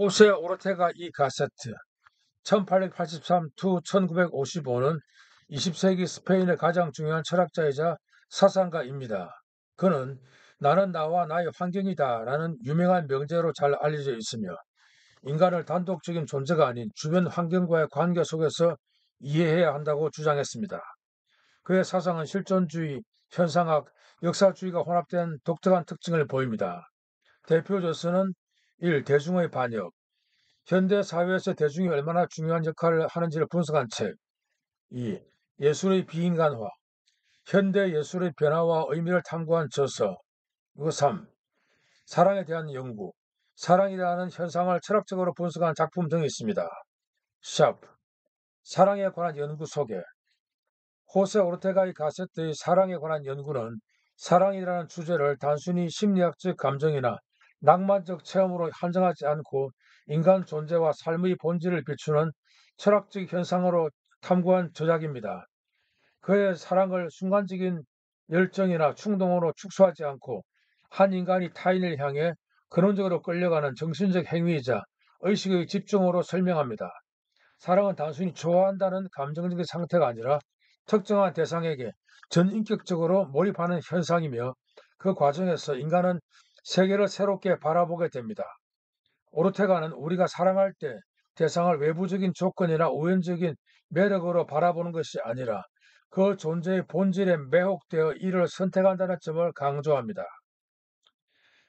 호세 오르테가 이 가세트 1883-1955는 20세기 스페인의 가장 중요한 철학자이자 사상가입니다. 그는 나는 나와 나의 환경이다 라는 유명한 명제로 잘 알려져 있으며 인간을 단독적인 존재가 아닌 주변 환경과의 관계 속에서 이해해야 한다고 주장했습니다. 그의 사상은 실존주의, 현상학, 역사주의가 혼합된 독특한 특징을 보입니다. 대표 저서는 1. 대중의 반역, 현대 사회에서 대중이 얼마나 중요한 역할을 하는지를 분석한 책. 2. 예술의 비인간화, 현대 예술의 변화와 의미를 탐구한 저서. 3. 사랑에 대한 연구, 사랑이라는 현상을 철학적으로 분석한 작품 등이 있습니다. 샵. 사랑에 관한 연구 소개. 호세 오르테가의 가세트의 사랑에 관한 연구는 사랑이라는 주제를 단순히 심리학적 감정이나 낭만적 체험으로 한정하지 않고 인간 존재와 삶의 본질을 비추는 철학적 현상으로 탐구한 저작입니다. 그의 사랑을 순간적인 열정이나 충동으로 축소하지 않고 한 인간이 타인을 향해 근원적으로 끌려가는 정신적 행위이자 의식의 집중으로 설명합니다. 사랑은 단순히 좋아한다는 감정적인 상태가 아니라 특정한 대상에게 전인격적으로 몰입하는 현상이며 그 과정에서 인간은 세계를 새롭게 바라보게 됩니다. 오르테가는 우리가 사랑할 때 대상을 외부적인 조건이나 우연적인 매력으로 바라보는 것이 아니라 그 존재의 본질에 매혹되어 이를 선택한다는 점을 강조합니다.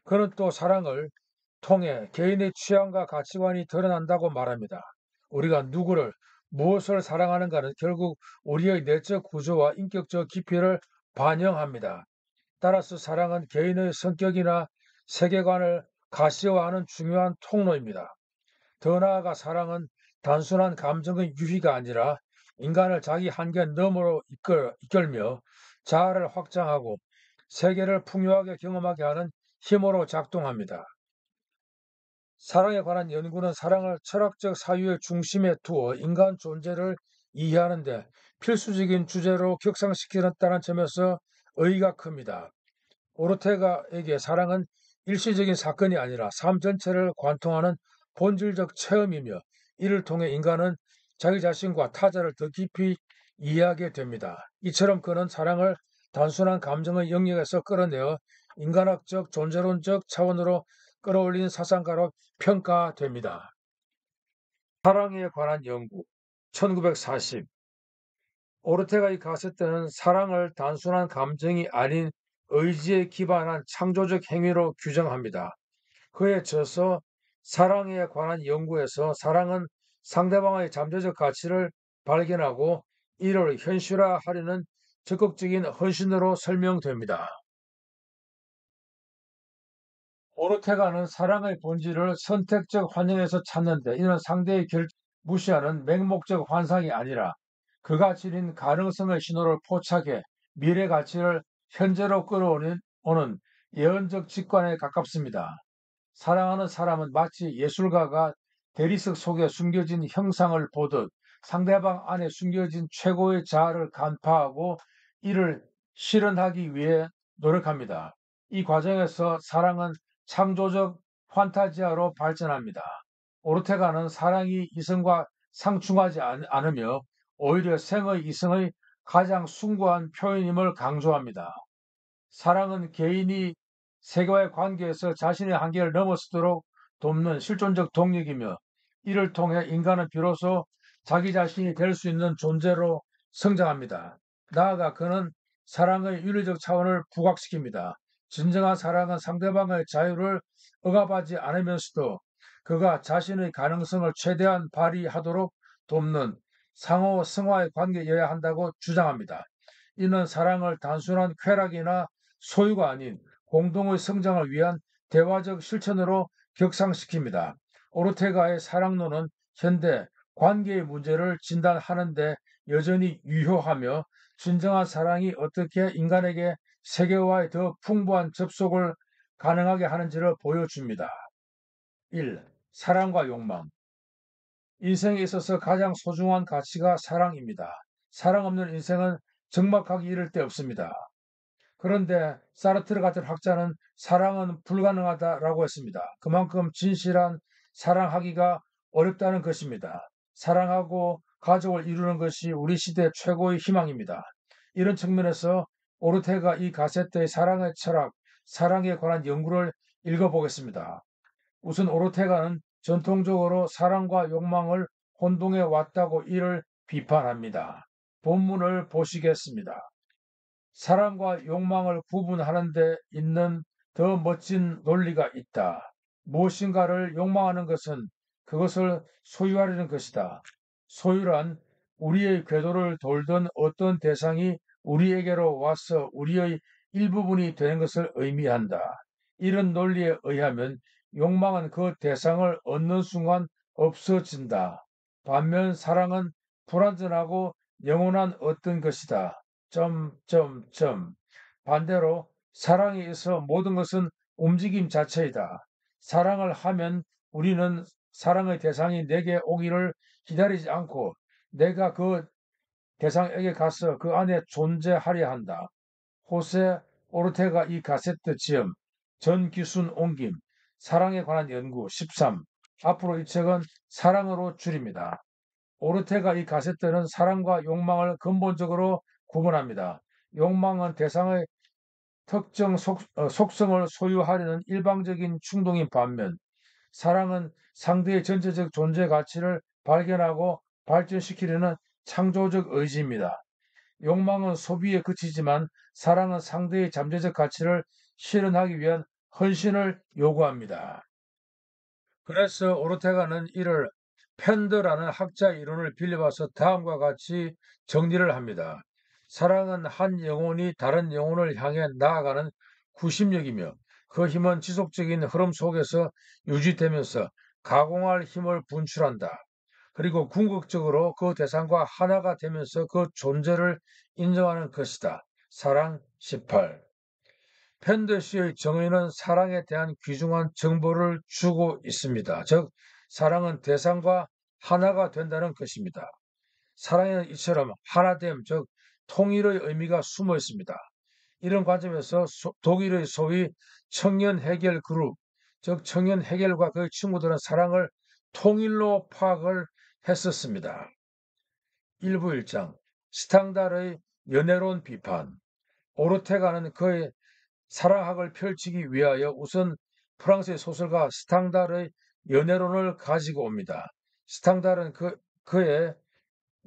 그는 또 사랑을 통해 개인의 취향과 가치관이 드러난다고 말합니다. 우리가 누구를, 무엇을 사랑하는가는 결국 우리의 내적 구조와 인격적 깊이를 반영합니다. 따라서 사랑은 개인의 성격이나 세계관을 가시화하는 중요한 통로입니다. 더 나아가 사랑은 단순한 감정의 유희가 아니라 인간을 자기 한계 너머로 이끌며 자아를 확장하고 세계를 풍요하게 경험하게 하는 힘으로 작동합니다. 사랑에 관한 연구는 사랑을 철학적 사유의 중심에 두어 인간 존재를 이해하는 데 필수적인 주제로 격상시켰다는 점에서 의의가 큽니다. 오르테가에게 사랑은 일시적인 사건이 아니라 삶 전체를 관통하는 본질적 체험이며 이를 통해 인간은 자기 자신과 타자를 더 깊이 이해하게 됩니다. 이처럼 그는 사랑을 단순한 감정의 영역에서 끌어내어 인간학적 존재론적 차원으로 끌어올린 사상가로 평가됩니다. 사랑에 관한 연구 1940 오르테가의 가세트는 사랑을 단순한 감정이 아닌 의지에 기반한 창조적 행위로 규정합니다. 그의 저서 사랑에 관한 연구에서 사랑은 상대방의 잠재적 가치를 발견하고 이를 현실화하려는 적극적인 헌신으로 설명됩니다. 오르테가는 사랑의 본질을 선택적 환영에서 찾는데 이는 상대의 무시하는 맹목적 환상이 아니라 그가 지닌 가능성의 신호를 포착해 미래 가치를 현재로 끌어오는 예언적 직관에 가깝습니다. 사랑하는 사람은 마치 예술가가 대리석 속에 숨겨진 형상을 보듯 상대방 안에 숨겨진 최고의 자아를 간파하고 이를 실현하기 위해 노력합니다. 이 과정에서 사랑은 창조적 판타지아로 발전합니다. 오르테가는 사랑이 이성과 상충하지 않으며 오히려 생의 이성의 가장 숭고한 표현임을 강조합니다. 사랑은 개인이 세계와의 관계에서 자신의 한계를 넘어서도록 돕는 실존적 동력이며 이를 통해 인간은 비로소 자기 자신이 될 수 있는 존재로 성장합니다. 나아가 그는 사랑의 윤리적 차원을 부각시킵니다. 진정한 사랑은 상대방의 자유를 억압하지 않으면서도 그가 자신의 가능성을 최대한 발휘하도록 돕는 상호 성화의 관계여야 한다고 주장합니다. 이는 사랑을 단순한 쾌락이나 소유가 아닌 공동의 성장을 위한 대화적 실천으로 격상시킵니다. 오르테가의 사랑론은 현대 관계의 문제를 진단하는 데 여전히 유효하며 진정한 사랑이 어떻게 인간에게 세계와의 더 풍부한 접속을 가능하게 하는지를 보여줍니다. 1. 사랑과 욕망. 인생에 있어서 가장 소중한 가치가 사랑입니다. 사랑 없는 인생은 적막하기 이를 데 없습니다. 그런데 사르트르 같은 학자는 사랑은 불가능하다라고 했습니다. 그만큼 진실한 사랑하기가 어렵다는 것입니다. 사랑하고 가족을 이루는 것이 우리 시대 최고의 희망입니다. 이런 측면에서 오르테가 이 가세트의 사랑의 철학, 사랑에 관한 연구를 읽어보겠습니다. 우선 오르테가는 전통적으로 사랑과 욕망을 혼동해 왔다고 이를 비판합니다. 본문을 보시겠습니다. 사랑과 욕망을 구분하는 데 있는 더 멋진 논리가 있다. 무엇인가를 욕망하는 것은 그것을 소유하려는 것이다. 소유란 우리의 궤도를 돌던 어떤 대상이 우리에게로 와서 우리의 일부분이 되는 것을 의미한다. 이런 논리에 의하면 욕망은 그 대상을 얻는 순간 없어진다. 반면 사랑은 불완전하고 영원한 어떤 것이다. 반대로 사랑에 있어 모든 것은 움직임 자체이다. 사랑을 하면 우리는 사랑의 대상이 내게 오기를 기다리지 않고 내가 그 대상에게 가서 그 안에 존재하려 한다. 호세 오르테가 이 가세트 지음, 전기순 옮김, 사랑에 관한 연구 13. 앞으로 이 책은 사랑으로 줄입니다. 오르테가 이 가세트는 사랑과 욕망을 근본적으로 구분합니다. 욕망은 대상의 특정 속성을 소유하려는 일방적인 충동인 반면 사랑은 상대의 전체적 존재 가치를 발견하고 발전시키려는 창조적 의지입니다. 욕망은 소비에 그치지만 사랑은 상대의 잠재적 가치를 실현하기 위한 헌신을 요구합니다. 그래서 오르테가는 이를 펜더라는 학자 이론을 빌려와서 다음과 같이 정리를 합니다. 사랑은 한 영혼이 다른 영혼을 향해 나아가는 구심력이며 그 힘은 지속적인 흐름 속에서 유지되면서 가공할 힘을 분출한다. 그리고 궁극적으로 그 대상과 하나가 되면서 그 존재를 인정하는 것이다. 사랑 18. 펜더시의 정의는 사랑에 대한 귀중한 정보를 주고 있습니다. 즉, 사랑은 대상과 하나가 된다는 것입니다. 사랑에는 이처럼 하나됨, 즉 통일의 의미가 숨어 있습니다. 이런 관점에서 독일의 소위 청년 해결 그룹, 즉 청년 해결과 그의 친구들은 사랑을 통일로 파악을 했었습니다. 일부 1장 스탕달의 연애론 비판. 오르테가는 그의 사랑학을 펼치기 위하여 우선 프랑스의 소설가 스탕달의 연애론을 가지고 옵니다. 스탕달은 그의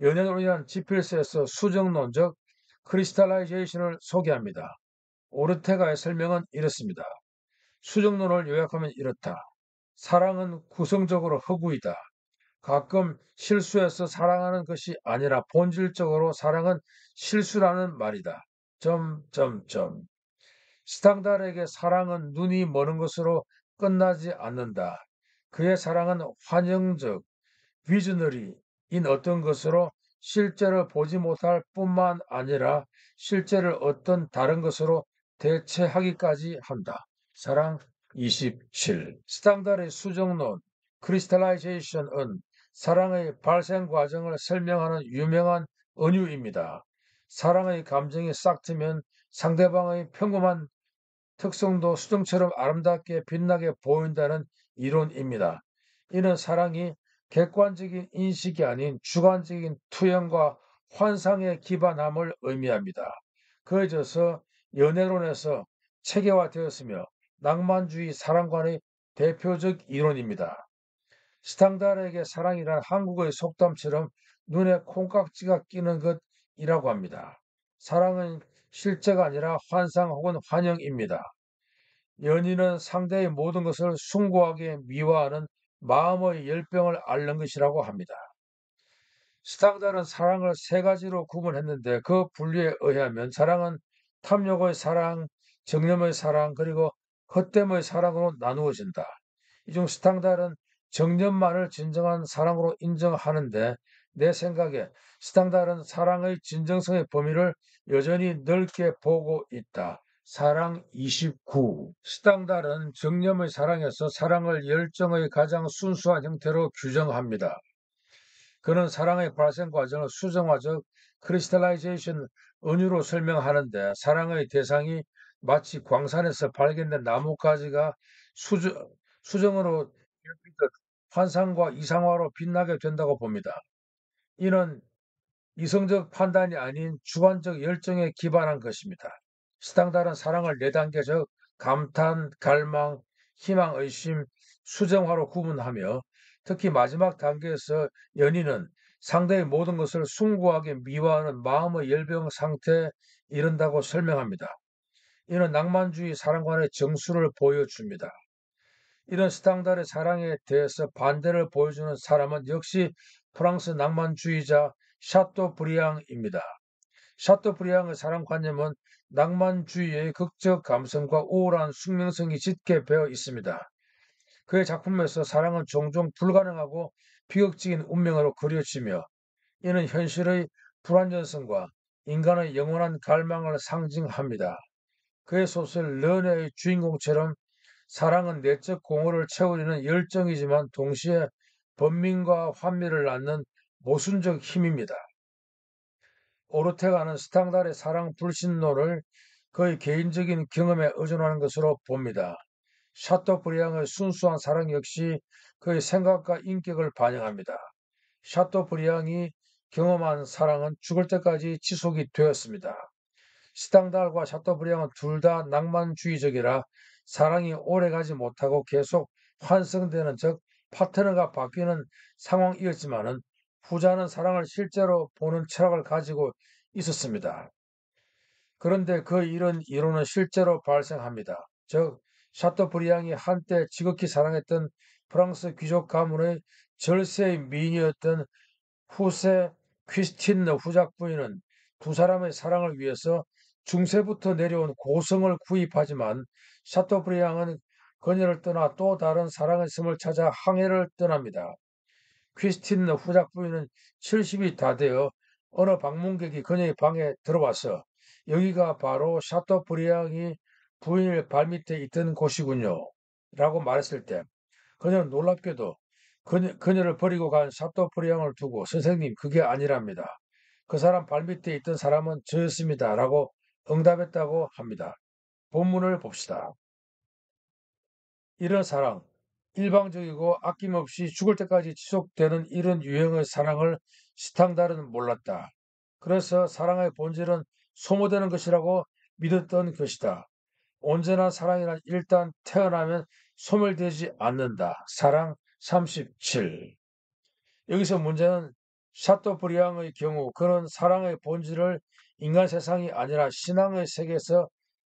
연애론이라는 지필서에서 수정론, 즉 크리스탈라이제이션을 소개합니다. 오르테가의 설명은 이렇습니다. 수정론을 요약하면 이렇다. 사랑은 구성적으로 허구이다. 가끔 실수해서 사랑하는 것이 아니라 본질적으로 사랑은 실수라는 말이다. 스탕달에게 사랑은 눈이 머는 것으로 끝나지 않는다. 그의 사랑은 환영적, 비즈너리인 어떤 것으로 실제를 보지 못할 뿐만 아니라 실제를 어떤 다른 것으로 대체하기까지 한다. 사랑 27. 스탕달의 수정론, 크리스탈라이제이션은 사랑의 발생 과정을 설명하는 유명한 은유입니다. 사랑의 감정이 싹트면 상대방의 평범한 특성도 수정처럼 아름답게 빛나게 보인다는 이론입니다. 이는 사랑이 객관적인 인식이 아닌 주관적인 투영과 환상에 기반함을 의미합니다. 그어져서 연애론에서 체계화되었으며 낭만주의 사랑관의 대표적 이론입니다. 스탕달에게 사랑이란 한국의 속담처럼 눈에 콩깍지가 끼는 것이라고 합니다. 사랑은 실제가 아니라 환상 혹은 환영입니다. 연인은 상대의 모든 것을 숭고하게 미화하는 마음의 열병을 앓는 것이라고 합니다. 스탕달은 사랑을 세 가지로 구분했는데 그 분류에 의하면 사랑은 탐욕의 사랑, 정념의 사랑, 그리고 헛됨의 사랑으로 나누어진다. 이 중 스탕달은 정념만을 진정한 사랑으로 인정하는데 내 생각에 스탕달은 사랑의 진정성의 범위를 여전히 넓게 보고 있다. 사랑 29. 스탕달은 정념의 사랑에서 사랑을 열정의 가장 순수한 형태로 규정합니다. 그는 사랑의 발생 과정을 수정화적 크리스탈라이제이션 은유로 설명하는데 사랑의 대상이 마치 광산에서 발견된 나뭇가지가 수정으로 환상과 이상화로 빛나게 된다고 봅니다. 이는 이성적 판단이 아닌 주관적 열정에 기반한 것입니다. 스탕달은 사랑을 네 단계 적 감탄, 갈망, 희망, 의심, 수정화로 구분하며 특히 마지막 단계에서 연인은 상대의 모든 것을 숭고하게 미화하는 마음의 열병 상태에 이른다고 설명합니다. 이는 낭만주의 사랑관의 정수를 보여줍니다. 이런 스탕달의 사랑에 대해서 반대를 보여주는 사람은 역시 프랑스 낭만주의자 샤토브리앙입니다. 샤토브리앙의 사랑관념은 낭만주의의 극적 감성과 우월한 숙명성이 짙게 배어 있습니다. 그의 작품에서 사랑은 종종 불가능하고 비극적인 운명으로 그려지며 이는 현실의 불완전성과 인간의 영원한 갈망을 상징합니다. 그의 소설 르네의 주인공처럼 사랑은 내적 공허를 채우려는 열정이지만 동시에 번민과 환미를 낳는 모순적 힘입니다. 오르테가는 스탕달의 사랑 불신론을 그의 개인적인 경험에 의존하는 것으로 봅니다. 샤토브리앙의 순수한 사랑 역시 그의 생각과 인격을 반영합니다. 샤토브리앙이 경험한 사랑은 죽을 때까지 지속이 되었습니다. 스탕달과 샤토브리앙은 둘 다 낭만주의적이라 사랑이 오래가지 못하고 계속 환승되는 즉 파트너가 바뀌는 상황이었지만은 후자는 사랑을 실제로 보는 철학을 가지고 있었습니다. 그런데 그 이런 이론은 실제로 발생합니다. 즉 샤토브리앙이 한때 지극히 사랑했던 프랑스 귀족 가문의 절세의 미인이었던 후세 퀴스틴느 후작 부인은 두 사람의 사랑을 위해서 중세부터 내려온 고성을 구입하지만 샤토브리앙은 그녀를 떠나 또 다른 사랑의 섬을 찾아 항해를 떠납니다. 퀴스틴느 후작 부인은 70이 다 되어 어느 방문객이 그녀의 방에 들어와서 여기가 바로 샤토브리앙이 부인의 발밑에 있던 곳이군요. 라고 말했을 때 그녀는 놀랍게도 그녀를 버리고 간 샤토브리앙을 두고 선생님 그게 아니랍니다. 그 사람 발밑에 있던 사람은 저였습니다. 라고 응답했다고 합니다. 본문을 봅시다. 이런 사랑, 일방적이고 아낌없이 죽을 때까지 지속되는 이런 유형의 사랑을 스탕달은 몰랐다. 그래서 사랑의 본질은 소모되는 것이라고 믿었던 것이다. 온전한 사랑이란 일단 태어나면 소멸되지 않는다. 사랑 37. 여기서 문제는 샤토브리앙의 경우 그런 사랑의 본질을 인간 세상이 아니라 신앙의 세계에서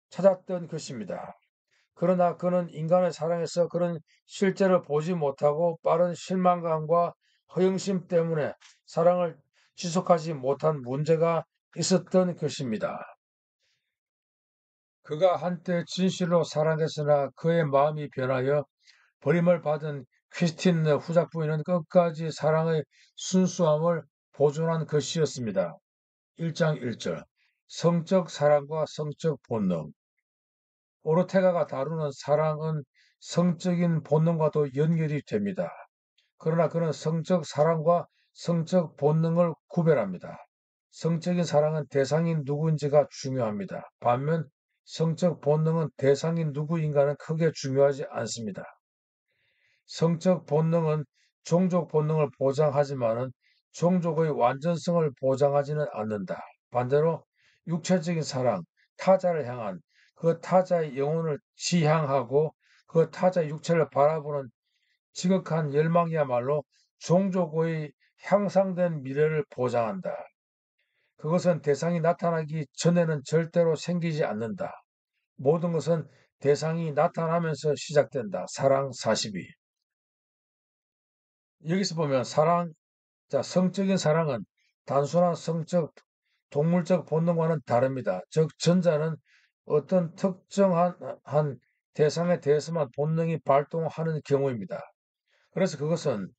찾았던 것입니다. 그러나 그는 인간의 사랑에서 그런 실제를 보지 못하고 빠른 실망감과 허영심 때문에 사랑을 지속하지 못한 문제가 있었던 것입니다. 그가 한때 진실로 사랑했으나 그의 마음이 변하여 버림을 받은 퀴스틴 후작 부인은 끝까지 사랑의 순수함을 보존한 것이었습니다. 1장 1절 성적 사랑과 성적 본능 오르테가가 다루는 사랑은 성적인 본능과도 연결이 됩니다. 그러나 그는 성적 사랑과 성적 본능을 구별합니다. 성적인 사랑은 대상인 누구인지가 중요합니다. 반면 성적 본능은 대상인 누구인가는 크게 중요하지 않습니다. 성적 본능은 종족 본능을 보장하지만은 종족의 완전성을 보장하지는 않는다. 반대로 육체적인 사랑, 타자를 향한 그 타자의 영혼을 지향하고 그 타자의 육체를 바라보는 지극한 열망이야말로 종족의 향상된 미래를 보장한다. 그것은 대상이 나타나기 전에는 절대로 생기지 않는다. 모든 것은 대상이 나타나면서 시작된다. 사랑 42. 여기서 보면 사랑, 자, 성적인 사랑은 단순한 성적, 동물적 본능과는 다릅니다. 즉, 전자는 어떤 특정한 한 대상에 대해서만 본능이 발동하는 경우입니다. 그래서 그것은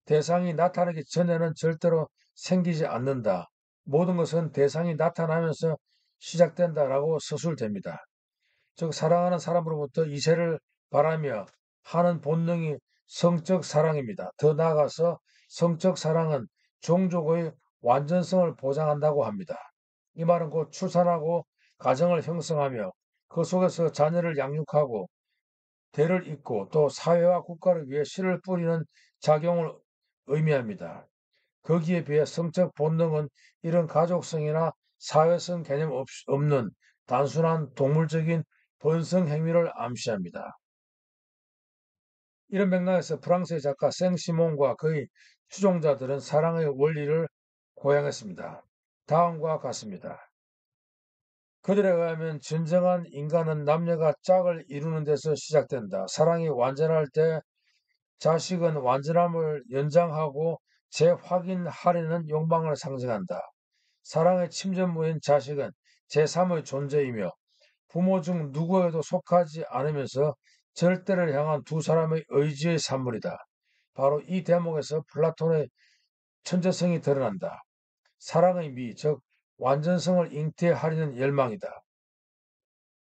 대상이 나타나기 전에는 절대로 생기지 않는다. 모든 것은 대상이 나타나면서 시작된다라고 서술됩니다. 즉, 사랑하는 사람으로부터 이세를 바라며 하는 본능이 성적 사랑입니다. 더 나아가서 성적 사랑은 종족의 완전성을 보장한다고 합니다. 이 말은 곧 출산하고 가정을 형성하며 그 속에서 자녀를 양육하고 대를 잇고 또 사회와 국가를 위해 씨를 뿌리는 작용을 의미합니다. 거기에 비해 성적 본능은 이런 가족성이나 사회성 개념 없는 단순한 동물적인 본성 행위를 암시합니다. 이런 맥락에서 프랑스의 작가 생시몬과 그의 추종자들은 사랑의 원리를 고양했습니다. 다음과 같습니다. 그들에 의하면 진정한 인간은 남녀가 짝을 이루는 데서 시작된다. 사랑이 완전할 때 자식은 완전함을 연장하고 재확인하려는 욕망을 상징한다. 사랑의 침전무인 자식은 제3의 존재이며 부모 중 누구에도 속하지 않으면서 절대를 향한 두 사람의 의지의 산물이다. 바로 이 대목에서 플라톤의 천재성이 드러난다. 사랑의 미, 즉 완전성을 잉태하려는 열망이다.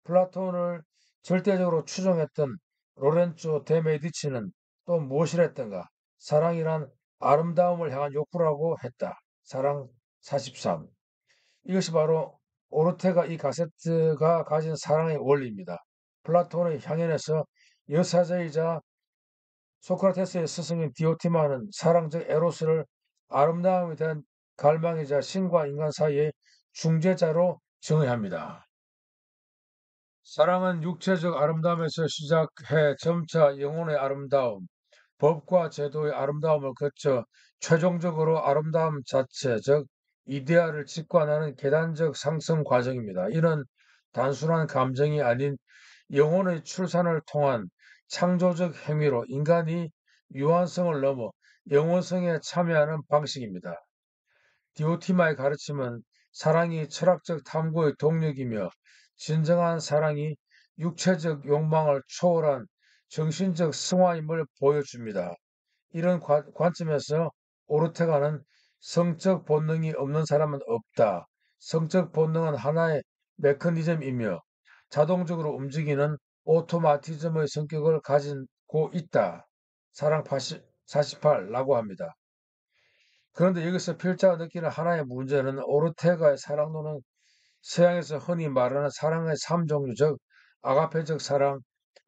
플라톤을 절대적으로 추종했던 로렌조 데 메디치는 또 무엇을 했던가? 사랑이란 아름다움을 향한 욕구라고 했다. 사랑 43. 이것이 바로 오르테가 이 가세트가 가진 사랑의 원리입니다. 플라톤의 향연에서 여사제이자 소크라테스의 스승인 디오티마는 사랑적 에로스를 아름다움에 대한 갈망이자 신과 인간 사이의 중재자로 정의합니다. 사랑은 육체적 아름다움에서 시작해 점차 영혼의 아름다움, 법과 제도의 아름다움을 거쳐 최종적으로 아름다움 자체, 즉 이데아를 직관하는 계단적 상승 과정입니다. 이는 단순한 감정이 아닌 영혼의 출산을 통한 창조적 행위로 인간이 유한성을 넘어 영혼성에 참여하는 방식입니다. 디오티마의 가르침은 사랑이 철학적 탐구의 동력이며 진정한 사랑이 육체적 욕망을 초월한 정신적 승화임을 보여줍니다. 이런 관점에서 오르테가는 성적 본능이 없는 사람은 없다. 성적 본능은 하나의 메커니즘이며 자동적으로 움직이는 오토마티즘의 성격을 가지고 있다. 사랑 48라고 합니다. 그런데 여기서 필자가 느끼는 하나의 문제는 오르테가의 사랑론은 서양에서 흔히 말하는 사랑의 3종류, 즉 아가페적 사랑,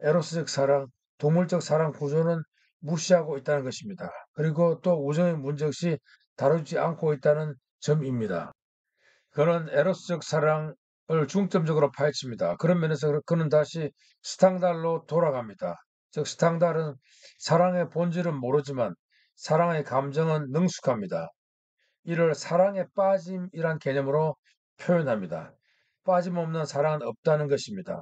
에로스적 사랑, 동물적 사랑 구조는 무시하고 있다는 것입니다. 그리고 또 우정의 문제 역시 다루지 않고 있다는 점입니다. 그는 에로스적 사랑을 중점적으로 파헤칩니다. 그런 면에서 그는 다시 스탕달로 돌아갑니다. 즉 스탕달은 사랑의 본질은 모르지만 사랑의 감정은 능숙합니다. 이를 사랑에 빠짐이란 개념으로 표현합니다. 빠짐없는 사랑은 없다는 것입니다.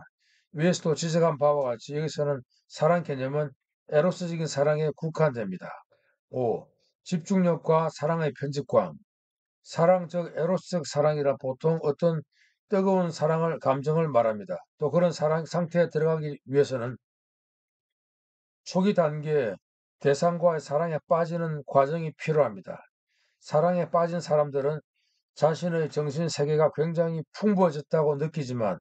위에서도 지적한 바와 같이 여기서는 사랑 개념은 에로스적인 사랑에 국한됩니다. 5. 집중력과 사랑의 편집광. 사랑적 에로스적 사랑이라 보통 어떤 뜨거운 감정을 말합니다. 또 그런 사랑 상태에 들어가기 위해서는 초기 단계에 대상과의 사랑에 빠지는 과정이 필요합니다. 사랑에 빠진 사람들은 자신의 정신 세계가 굉장히 풍부해졌다고 느끼지만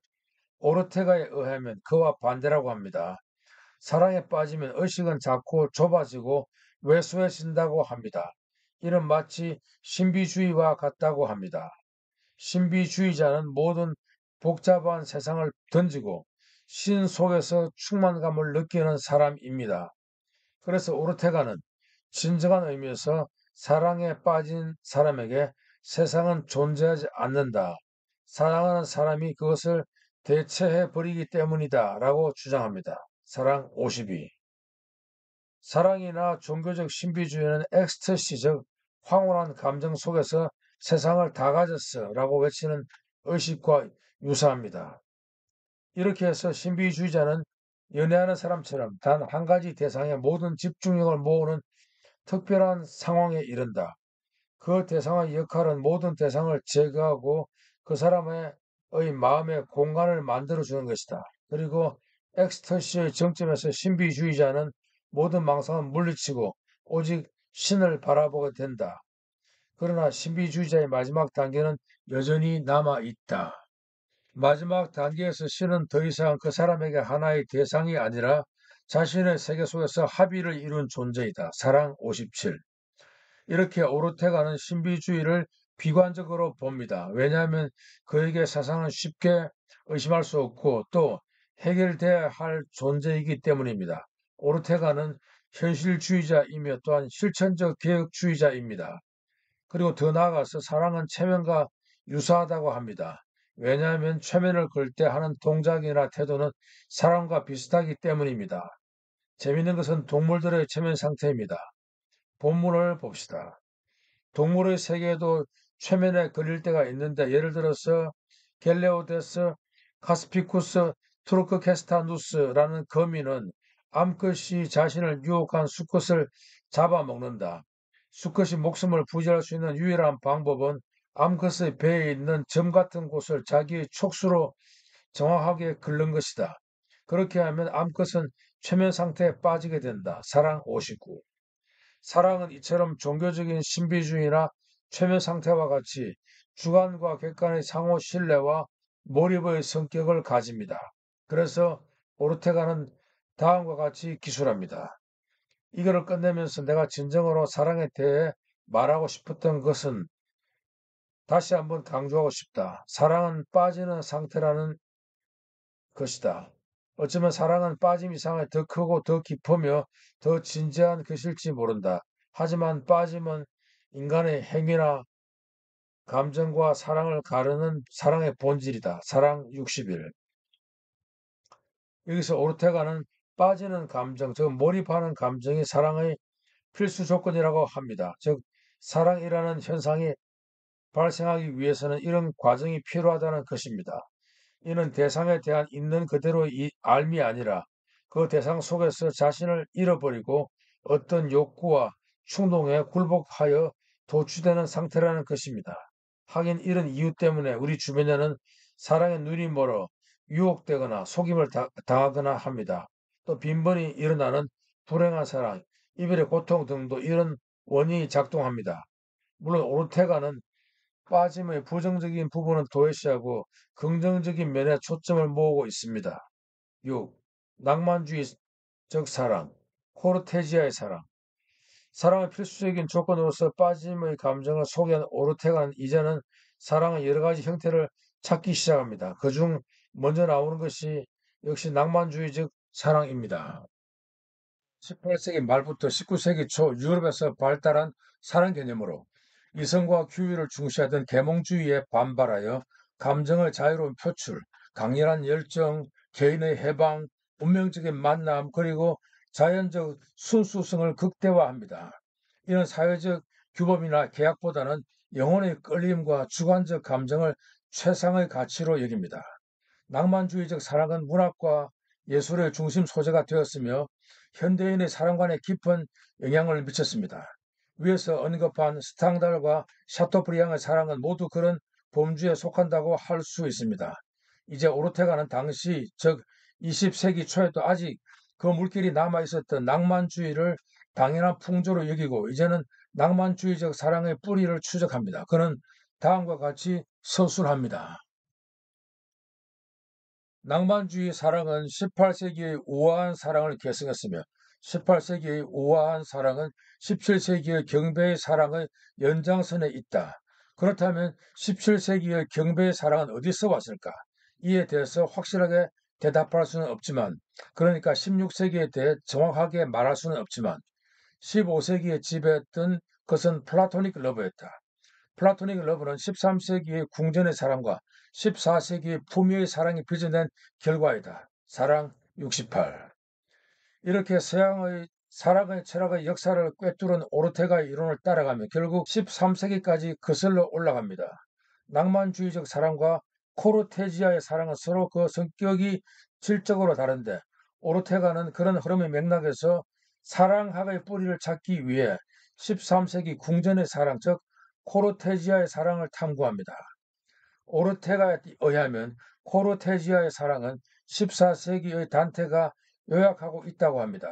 오르테가에 의하면 그와 반대라고 합니다. 사랑에 빠지면 의식은 자꾸 좁아지고 왜소해진다고 합니다. 이는 마치 신비주의와 같다고 합니다. 신비주의자는 모든 복잡한 세상을 던지고 신 속에서 충만감을 느끼는 사람입니다. 그래서 오르테가는 진정한 의미에서 사랑에 빠진 사람에게 세상은 존재하지 않는다. 사랑하는 사람이 그것을 대체해 버리기 때문이다. 라고 주장합니다. 사랑 52. 사랑이나 종교적 신비주의는 엑스터시, 즉 황홀한 감정 속에서 세상을 다 가졌어 라고 외치는 의식과 유사합니다. 이렇게 해서 신비주의자는 연애하는 사람처럼 단 한 가지 대상에 모든 집중력을 모으는 특별한 상황에 이른다. 그 대상의 역할은 모든 대상을 제거하고 그 사람의 마음의 공간을 만들어주는 것이다. 그리고 엑스터시의 정점에서 신비주의자는 모든 망상은 물리치고 오직 신을 바라보게 된다. 그러나 신비주의자의 마지막 단계는 여전히 남아 있다. 마지막 단계에서 신은 더 이상 그 사람에게 하나의 대상이 아니라 자신의 세계 속에서 합의를 이룬 존재이다. 사랑 57. 이렇게 오르테가는 신비주의를 비관적으로 봅니다. 왜냐하면 그에게 세상은 쉽게 의심할 수 없고 또 해결돼야 할 존재이기 때문입니다. 오르테가는 현실주의자이며 또한 실천적 개혁주의자입니다. 그리고 더 나아가서 사랑은 체면과 유사하다고 합니다. 왜냐하면 체면을 걸 때 하는 동작이나 태도는 사랑과 비슷하기 때문입니다. 재미있는 것은 동물들의 체면 상태입니다. 본문을 봅시다. 동물의 세계에도 최면에 걸릴 때가 있는데 예를 들어서 갤레오데스 카스피쿠스 투르크케스타누스라는 거미는 암컷이 자신을 유혹한 수컷을 잡아먹는다. 수컷이 목숨을 부지할 수 있는 유일한 방법은 암컷의 배에 있는 점 같은 곳을 자기의 촉수로 정확하게 긁는 것이다. 그렇게 하면 암컷은 최면 상태에 빠지게 된다. 사랑 59. 사랑은 이처럼 종교적인 신비주의나 최면 상태와 같이 주관과 객관의 상호 신뢰와 몰입의 성격을 가집니다. 그래서 오르테가는 다음과 같이 기술합니다. 이거를 끝내면서 내가 진정으로 사랑에 대해 말하고 싶었던 것은 다시 한번 강조하고 싶다. 사랑은 빠지는 상태라는 것이다. 어쩌면 사랑은 빠짐 이상의 더 크고 더 깊으며 더 진지한 것일지 모른다. 하지만 빠짐은 인간의 행위나 감정과 사랑을 가르는 사랑의 본질이다. 사랑 60일. 여기서 오르테가는 빠지는 감정, 즉 몰입하는 감정이 사랑의 필수 조건이라고 합니다. 즉 사랑이라는 현상이 발생하기 위해서는 이런 과정이 필요하다는 것입니다. 이는 대상에 대한 있는 그대로의 알미 아니라 그 대상 속에서 자신을 잃어버리고 어떤 욕구와 충동에 굴복하여 도취되는 상태라는 것입니다. 하긴 이런 이유 때문에 우리 주변에는 사랑의 눈이 멀어 유혹되거나 속임을 당하거나 합니다. 또 빈번히 일어나는 불행한 사랑, 이별의 고통 등도 이런 원인이 작동합니다. 물론 오르테가는 빠짐의 부정적인 부분은 도외시하고 긍정적인 면에 초점을 모으고 있습니다. 6. 낭만주의적 사랑, 코르테지아의 사랑. 사랑의 필수적인 조건으로서 빠짐의 감정을 소개한 오르테가는 이제는 사랑의 여러 가지 형태를 찾기 시작합니다. 그중 먼저 나오는 것이 역시 낭만주의적 사랑입니다. 18세기 말부터 19세기 초 유럽에서 발달한 사랑 개념으로 이성과 규율을 중시하던 계몽주의에 반발하여 감정의 자유로운 표출, 강렬한 열정, 개인의 해방, 운명적인 만남, 그리고 자연적 순수성을 극대화합니다. 이런 사회적 규범이나 계약보다는 영혼의 끌림과 주관적 감정을 최상의 가치로 여깁니다. 낭만주의적 사랑은 문학과 예술의 중심 소재가 되었으며 현대인의 사랑관에 깊은 영향을 미쳤습니다. 위에서 언급한 스탕달과 샤토브리앙의 사랑은 모두 그런 범주에 속한다고 할 수 있습니다. 이제 오르테가는 당시 즉 20세기 초에도 아직 그 물길이 남아 있었던 낭만주의를 당연한 풍조로 여기고 이제는 낭만주의적 사랑의 뿌리를 추적합니다. 그는 다음과 같이 서술합니다. 낭만주의 사랑은 18세기의 우아한 사랑을 계승했으며 18세기의 우아한 사랑은 17세기의 경배의 사랑의 연장선에 있다. 그렇다면 17세기의 경배의 사랑은 어디서 왔을까? 이에 대해서 확실하게 대답할 수는 없지만, 그러니까 16세기에 대해 정확하게 말할 수는 없지만, 15세기에 지배했던 것은 플라토닉 러브였다. 플라토닉 러브는 13세기의 궁전의 사랑과 14세기의 품위의 사랑이 빚어낸 결과이다. 사랑 68. 이렇게 서양의 사랑의 철학의 역사를 꿰뚫은 오르테가의 이론을 따라가면 결국 13세기까지 거슬러 올라갑니다. 낭만주의적 사랑과 코르테지아의 사랑은 서로 그 성격이 질적으로 다른데 오르테가는 그런 흐름의 맥락에서 사랑학의 뿌리를 찾기 위해 13세기 궁전의 사랑, 즉 코르테지아의 사랑을 탐구합니다. 오르테가에 의하면 코르테지아의 사랑은 14세기의 단테가 요약하고 있다고 합니다.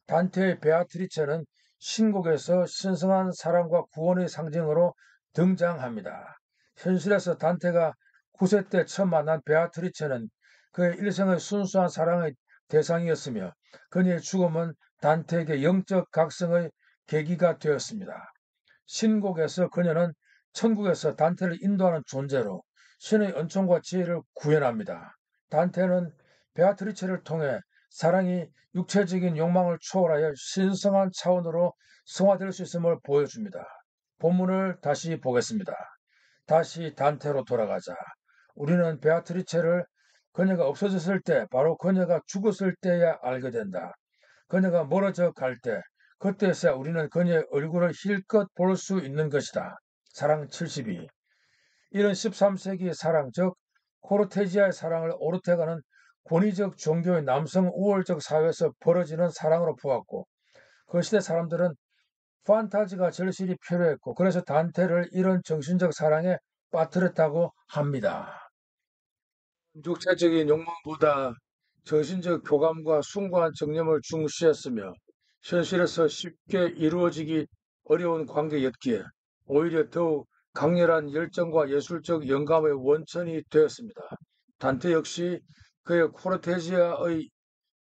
단테의 베아트리체는 신곡에서 신성한 사랑과 구원의 상징으로 등장합니다. 현실에서 단테가 9세 때 처음 만난 베아트리체는 그의 일생의 순수한 사랑의 대상이었으며 그녀의 죽음은 단테에게 영적 각성의 계기가 되었습니다. 신곡에서 그녀는 천국에서 단테를 인도하는 존재로 신의 은총과 지혜를 구현합니다. 단테는 베아트리체를 통해 사랑이 육체적인 욕망을 초월하여 신성한 차원으로 승화될 수 있음을 보여줍니다. 본문을 다시 보겠습니다. 다시 단테로 돌아가자. 우리는 베아트리체를 그녀가 없어졌을 때, 바로 그녀가 죽었을 때야 알게 된다. 그녀가 멀어져 갈 때, 그때서야 우리는 그녀의 얼굴을 힐끗 볼 수 있는 것이다. 사랑 72. 이런 13세기의 사랑, 즉 코르테지아의 사랑을 오르테가는 권위적 종교의 남성 우월적 사회에서 벌어지는 사랑으로 보았고, 그 시대 사람들은 판타지가 절실히 필요했고, 그래서 단테를 이런 정신적 사랑에 빠뜨렸다고 합니다. 육체적인 욕망보다 정신적 교감과 숭고한 정념을 중시했으며, 현실에서 쉽게 이루어지기 어려운 관계였기에 오히려 더욱 강렬한 열정과 예술적 영감의 원천이 되었습니다. 단테 역시 그의 코르테지아의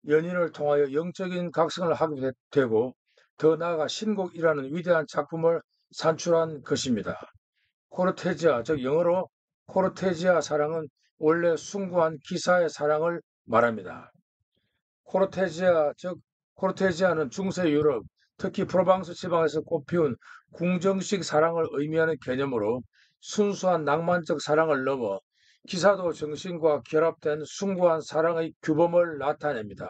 연인을 통하여 영적인 각성을 하게 되고, 더 나아가 신곡이라는 위대한 작품을 산출한 것입니다. 코르테지아, 즉 영어로 코르테지아 사랑은 원래 숭고한 기사의 사랑을 말합니다. 코르테지아, 즉 코르테지아는 중세 유럽, 특히 프로방스 지방에서 꽃피운 궁정식 사랑을 의미하는 개념으로 순수한 낭만적 사랑을 넘어 기사도 정신과 결합된 숭고한 사랑의 규범을 나타냅니다.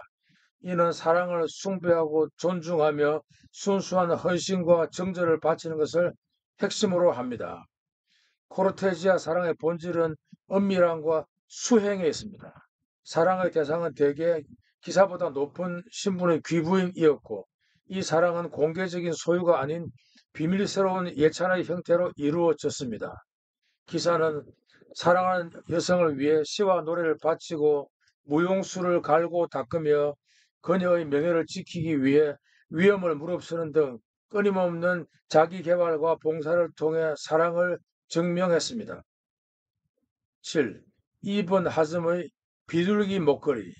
이는 사랑을 숭배하고 존중하며 순수한 헌신과 정절을 바치는 것을 핵심으로 합니다. 코르테지아 사랑의 본질은 은밀함과 수행에 있습니다. 사랑의 대상은 대개 기사보다 높은 신분의 귀부인이었고, 이 사랑은 공개적인 소유가 아닌 비밀스러운 예찬의 형태로 이루어졌습니다. 기사는 사랑하는 여성을 위해 시와 노래를 바치고 무용수를 갈고 닦으며 그녀의 명예를 지키기 위해 위험을 무릅쓰는 등 끊임없는 자기 개발과 봉사를 통해 사랑을 증명했습니다. 7. 이븐 하즘의 비둘기 목걸이.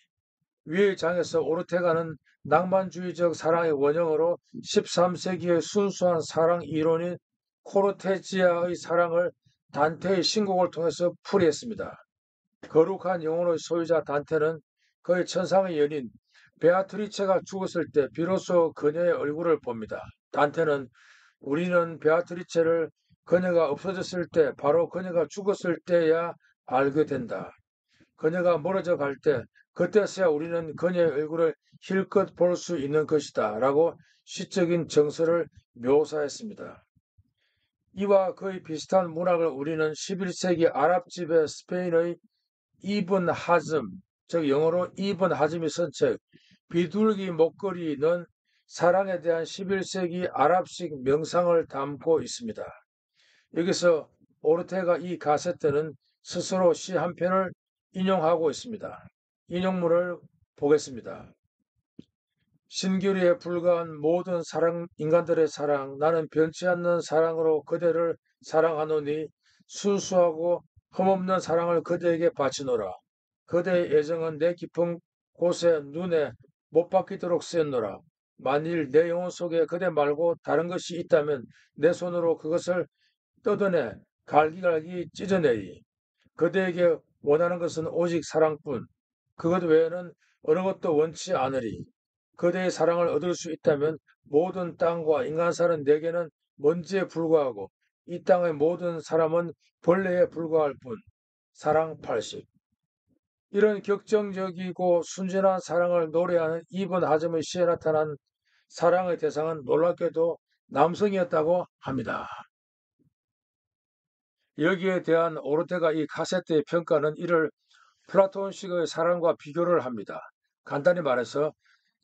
위의 장에서 오르테가는 낭만주의적 사랑의 원형으로 13세기의 순수한 사랑 이론인 코르테지아의 사랑을 단테의 신곡을 통해서 풀이했습니다. 거룩한 영혼의 소유자 단테는 그의 천상의 연인 베아트리체가 죽었을 때 비로소 그녀의 얼굴을 봅니다. 단테는 우리는 베아트리체를 그녀가 없어졌을 때, 바로 그녀가 죽었을 때야 알게 된다. 그녀가 멀어져 갈 때, 그때서야 우리는 그녀의 얼굴을 힐끗 볼 수 있는 것이다. 라고 시적인 정서를 묘사했습니다. 이와 거의 비슷한 문학을 우리는 11세기 아랍 지배 스페인의 이븐 하즘, 즉 영어로 이븐 하즘이 쓴 책, 비둘기 목걸이는 사랑에 대한 11세기 아랍식 명상을 담고 있습니다. 여기서 오르테가 이 가세트는 스스로 시 한 편을 인용하고 있습니다. 인용문을 보겠습니다. 신교리에 불과한 모든 사랑, 인간들의 사랑, 나는 변치 않는 사랑으로 그대를 사랑하노니 순수하고 흠없는 사랑을 그대에게 바치노라. 그대의 애정은 내 깊은 곳에 눈에 못 박히도록 쓰였노라. 만일 내 영혼 속에 그대 말고 다른 것이 있다면 내 손으로 그것을 뜯어내 갈기갈기 찢어내리. 그대에게 원하는 것은 오직 사랑뿐. 그것 외에는 어느 것도 원치 않으리. 그대의 사랑을 얻을 수 있다면 모든 땅과 인간사는 내게는 먼지에 불과하고 이 땅의 모든 사람은 벌레에 불과할 뿐. 사랑 80. 이런 격정적이고 순진한 사랑을 노래하는 이번 하점의 시에 나타난 사랑의 대상은 놀랍게도 남성이었다고 합니다. 여기에 대한 오르테가 이 카세트의 평가는 이를 플라톤식의 사랑과 비교를 합니다. 간단히 말해서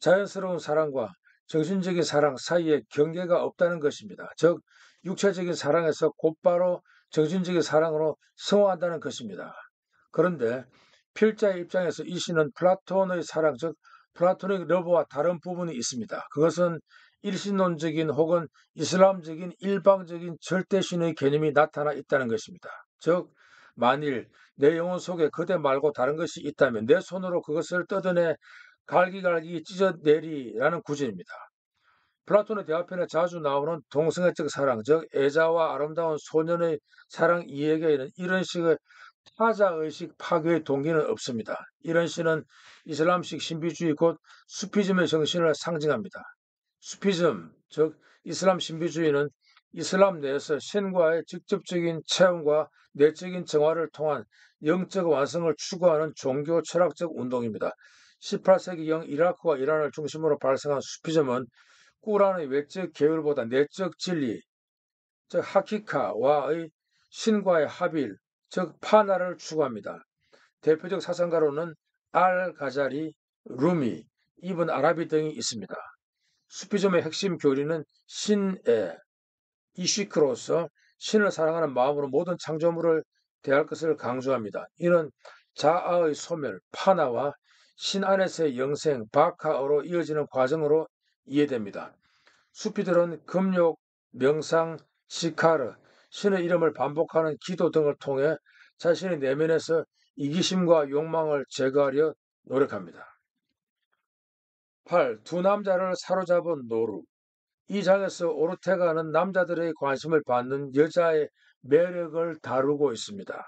자연스러운 사랑과 정신적인 사랑 사이에 경계가 없다는 것입니다. 즉, 육체적인 사랑에서 곧바로 정신적인 사랑으로 성화한다는 것입니다. 그런데 필자의 입장에서 이 시는 플라톤의 사랑, 즉 플라토닉 러브와 다른 부분이 있습니다. 그것은 일신론적인 혹은 이슬람적인 일방적인 절대신의 개념이 나타나 있다는 것입니다. 즉, 만일 내 영혼 속에 그대 말고 다른 것이 있다면 내 손으로 그것을 뜯어내 갈기갈기 찢어내리라는 구절입니다. 플라톤의 대화편에 자주 나오는 동성애적 사랑, 즉 애자와 아름다운 소년의 사랑 이야기에는 이런 식의 타자의식 파괴의 동기는 없습니다. 이런 시는 이슬람식 신비주의 곧 수피즘의 정신을 상징합니다. 수피즘, 즉 이슬람 신비주의는 이슬람 내에서 신과의 직접적인 체험과 내적인 정화를 통한 영적 완성을 추구하는 종교 철학적 운동입니다. 18세기경 이라크와 이란을 중심으로 발생한 수피즘은 꾸란의 외적 계율보다 내적 진리, 즉 하키카와의 신과의 합일, 즉 파나를 추구합니다. 대표적 사상가로는 알 가자리, 루미, 이븐 아라비 등이 있습니다. 수피즘의 핵심 교리는 신의 이시크로서 신을 사랑하는 마음으로 모든 창조물을 대할 것을 강조합니다. 이는 자아의 소멸, 파나와 신 안에서의 영생, 바카어로 이어지는 과정으로 이해됩니다. 수피들은 금욕, 명상, 시카르, 신의 이름을 반복하는 기도 등을 통해 자신의 내면에서 이기심과 욕망을 제거하려 노력합니다. 8. 두 남자를 사로잡은 노루. 이 장에서 오르테가는 남자들의 관심을 받는 여자의 매력을 다루고 있습니다.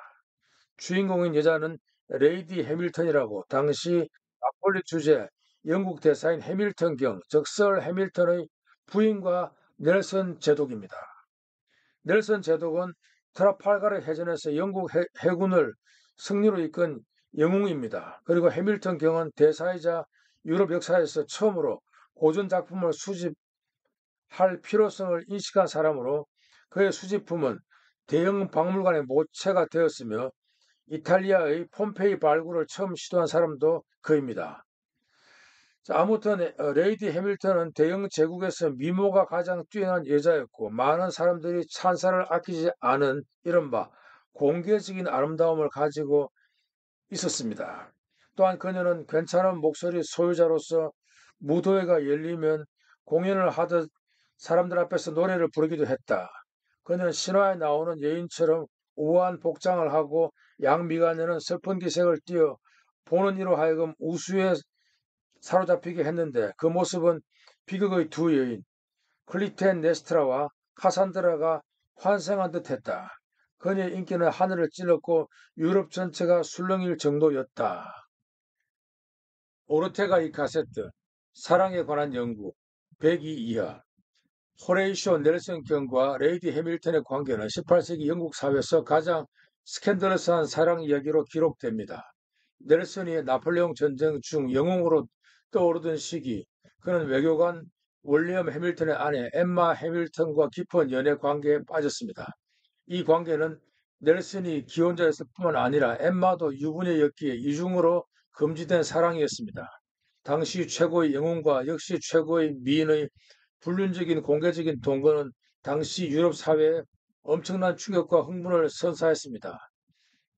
주인공인 여자는 레이디 해밀턴이라고 당시 나폴리 주재 영국 대사인 해밀턴 경, 즉 썰 해밀턴의 부인과 넬슨 제독입니다. 넬슨 제독은 트라팔가르 해전에서 영국 해군을 승리로 이끈 영웅입니다. 그리고 해밀턴 경은 대사이자 유럽 역사에서 처음으로 고전 작품을 수집할 필요성을 인식한 사람으로 그의 수집품은 대형 박물관의 모체가 되었으며 이탈리아의 폼페이 발굴을 처음 시도한 사람도 그입니다. 자, 아무튼 레이디 해밀턴은 대영 제국에서 미모가 가장 뛰어난 여자였고 많은 사람들이 찬사를 아끼지 않은 이른바 공개적인 아름다움을 가지고 있었습니다. 또한 그녀는 괜찮은 목소리 소유자로서 무도회가 열리면 공연을 하듯 사람들 앞에서 노래를 부르기도 했다. 그녀는 신화에 나오는 여인처럼 우아한 복장을 하고 양미간에는 슬픈 기색을 띠어 보는 이로 하여금 우수에 사로잡히게 했는데 그 모습은 비극의 두 여인 클리텐네스트라와 카산드라가 환생한 듯했다. 그녀의 인기는 하늘을 찔렀고 유럽 전체가 술렁일 정도였다. 오르테가 이 카세트 사랑에 관한 연구 102 이하 호레이쇼 넬슨 경과 레이디 해밀턴의 관계는 18세기 영국 사회에서 가장 스캔들러스한 사랑 이야기로 기록됩니다. 넬슨이 나폴레옹 전쟁 중 영웅으로 떠오르던 시기, 그는 외교관 윌리엄 해밀턴의 아내 엠마 해밀턴과 깊은 연애 관계에 빠졌습니다. 이 관계는 넬슨이 기혼자였을 뿐만 아니라 엠마도 유부녀였기에 이중으로 금지된 사랑이었습니다. 당시 최고의 영웅과 역시 최고의 미인의 불륜적인 공개적인 동거는 당시 유럽 사회에 엄청난 충격과 흥분을 선사했습니다.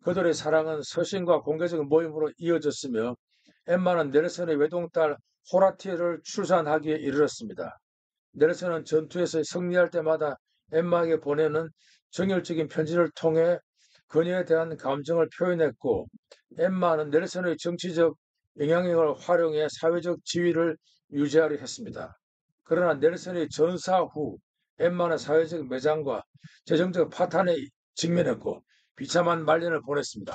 그들의 사랑은 서신과 공개적인 모임으로 이어졌으며 엠마는 넬슨의 외동딸 호라티에를 출산하기에 이르렀습니다. 넬슨은 전투에서 승리할 때마다 엠마에게 보내는 정열적인 편지를 통해 그녀에 대한 감정을 표현했고 엠마는 넬슨의 정치적 영향력을 활용해 사회적 지위를 유지하려 했습니다. 그러나 넬슨의 전사 후 엠마는 사회적 매장과 재정적 파탄에 직면했고 비참한 말년을 보냈습니다.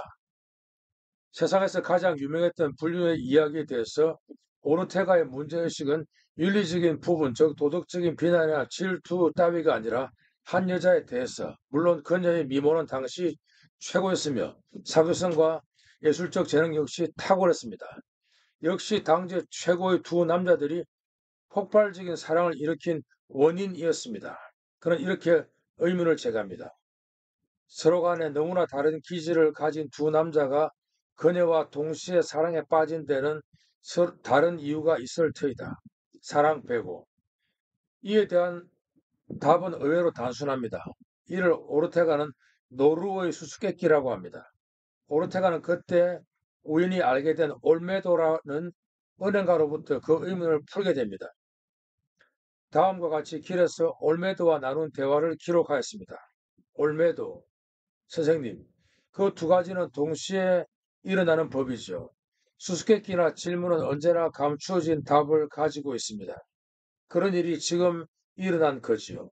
세상에서 가장 유명했던 불륜의 이야기에 대해서 오르테가의 문제의식은 윤리적인 부분, 즉 도덕적인 비난이나 질투 따위가 아니라 한 여자에 대해서, 물론 그녀의 미모는 당시 최고였으며 사교성과 예술적 재능 역시 탁월했습니다. 역시 당시 최고의 두 남자들이 폭발적인 사랑을 일으킨 원인이었습니다. 그는 이렇게 의문을 제기합니다. 서로 간에 너무나 다른 기질을 가진 두 남자가 그녀와 동시에 사랑에 빠진 데는 다른 이유가 있을 터이다. 사랑 빼고. 이에 대한 답은 의외로 단순합니다. 이를 오르테가는 노루의 수수께끼라고 합니다. 오르테가는 그때 우연히 알게 된 올메도라는 은행가로부터 그 의문을 풀게 됩니다. 다음과 같이 길에서 올메도와 나눈 대화를 기록하였습니다. 올메도, 선생님, 그 두 가지는 동시에 일어나는 법이죠. 수수께끼나 질문은 언제나 감추어진 답을 가지고 있습니다. 그런 일이 지금 일어난 거지요.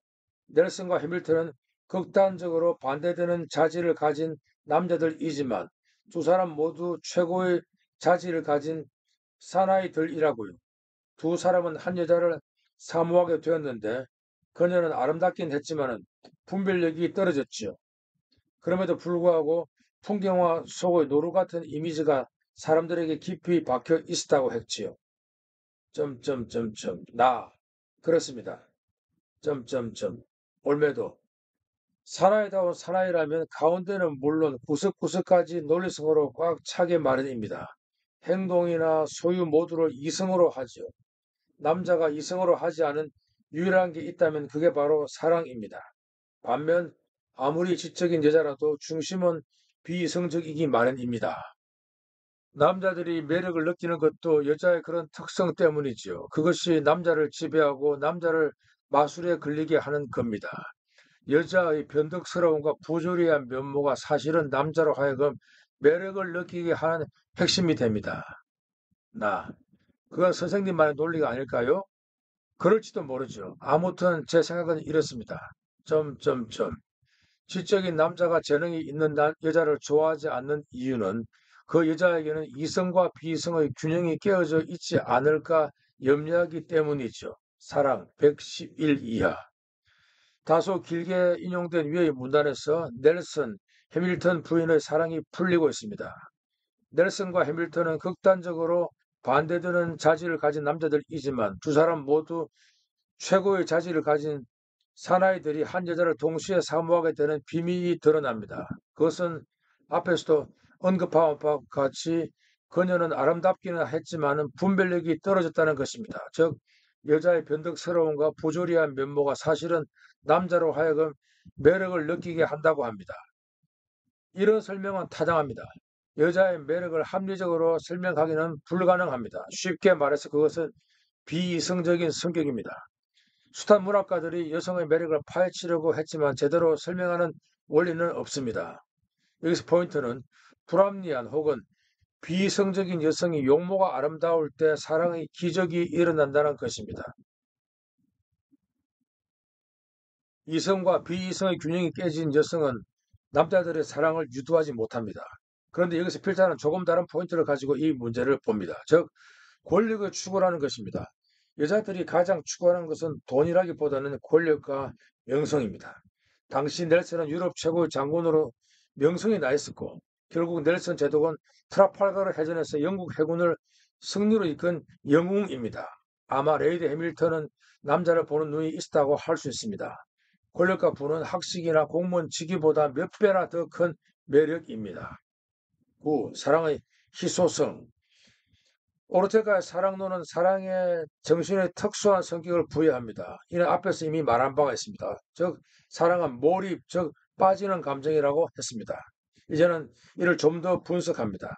넬슨과 해밀턴은 극단적으로 반대되는 자질을 가진 남자들이지만 두 사람 모두 최고의 자질을 가진 사나이들이라고요. 두 사람은 한 여자를 사모하게 되었는데 그녀는 아름답긴 했지만은 분별력이 떨어졌지요. 그럼에도 불구하고 풍경화 속의 노루 같은 이미지가 사람들에게 깊이 박혀 있었다고 했지요. 나 그렇습니다. 올매도 사나이다운 사나이라면 가운데는 물론 구석구석까지 논리성으로 꽉 차게 마련입니다. 행동이나 소유 모두를 이성으로 하지요. 남자가 이성으로 하지 않은 유일한 게 있다면 그게 바로 사랑입니다. 반면 아무리 지적인 여자라도 중심은 비이성적이기 마련입니다. 남자들이 매력을 느끼는 것도 여자의 그런 특성 때문이지요. 그것이 남자를 지배하고 남자를 마술에 걸리게 하는 겁니다. 여자의 변덕스러움과 부조리한 면모가 사실은 남자로 하여금 매력을 느끼게 하는 핵심이 됩니다. 나, 그건 선생님만의 논리가 아닐까요? 그럴지도 모르죠. 아무튼 제 생각은 이렇습니다. 지적인 남자가 재능이 있는 여자를 좋아하지 않는 이유는 그 여자에게는 이성과 비이성의 균형이 깨어져 있지 않을까 염려하기 때문이죠. 사랑 111 이하. 다소 길게 인용된 위의 문단에서 넬슨, 해밀턴 부인의 사랑이 풀리고 있습니다. 넬슨과 해밀턴은 극단적으로 반대되는 자질을 가진 남자들이지만 두 사람 모두 최고의 자질을 가진 사나이들이 한 여자를 동시에 사모하게 되는 비밀이 드러납니다. 그것은 앞에서도 언급한 바와 같이 그녀는 아름답기는 했지만 분별력이 떨어졌다는 것입니다. 즉, 여자의 변덕스러움과 부조리한 면모가 사실은 남자로 하여금 매력을 느끼게 한다고 합니다. 이런 설명은 타당합니다. 여자의 매력을 합리적으로 설명하기는 불가능합니다. 쉽게 말해서 그것은 비이성적인 성격입니다. 숱한 문학가들이 여성의 매력을 파헤치려고 했지만 제대로 설명하는 원리는 없습니다. 여기서 포인트는 불합리한 혹은 비이성적인 여성이 용모가 아름다울 때 사랑의 기적이 일어난다는 것입니다. 이성과 비이성의 균형이 깨진 여성은 남자들의 사랑을 유도하지 못합니다. 그런데 여기서 필자는 조금 다른 포인트를 가지고 이 문제를 봅니다. 즉, 권력을 추구하는 것입니다. 여자들이 가장 추구하는 것은 돈이라기보다는 권력과 명성입니다. 당시 넬슨은 유럽 최고의 장군으로 명성이 나 있었고 결국 넬슨 제독은 트라팔가르 해전에서 영국 해군을 승리로 이끈 영웅입니다. 아마 레이디 해밀턴은 남자를 보는 눈이 있었다고 할 수 있습니다. 권력과 부는 학식이나 공무원 직위보다 몇 배나 더 큰 매력입니다. 9. 사랑의 희소성. 오르테가의 사랑론은 사랑의 정신에 특수한 성격을 부여합니다. 이는 앞에서 이미 말한 바가 있습니다. 즉, 사랑은 몰입, 즉 빠지는 감정이라고 했습니다. 이제는 이를 좀 더 분석합니다.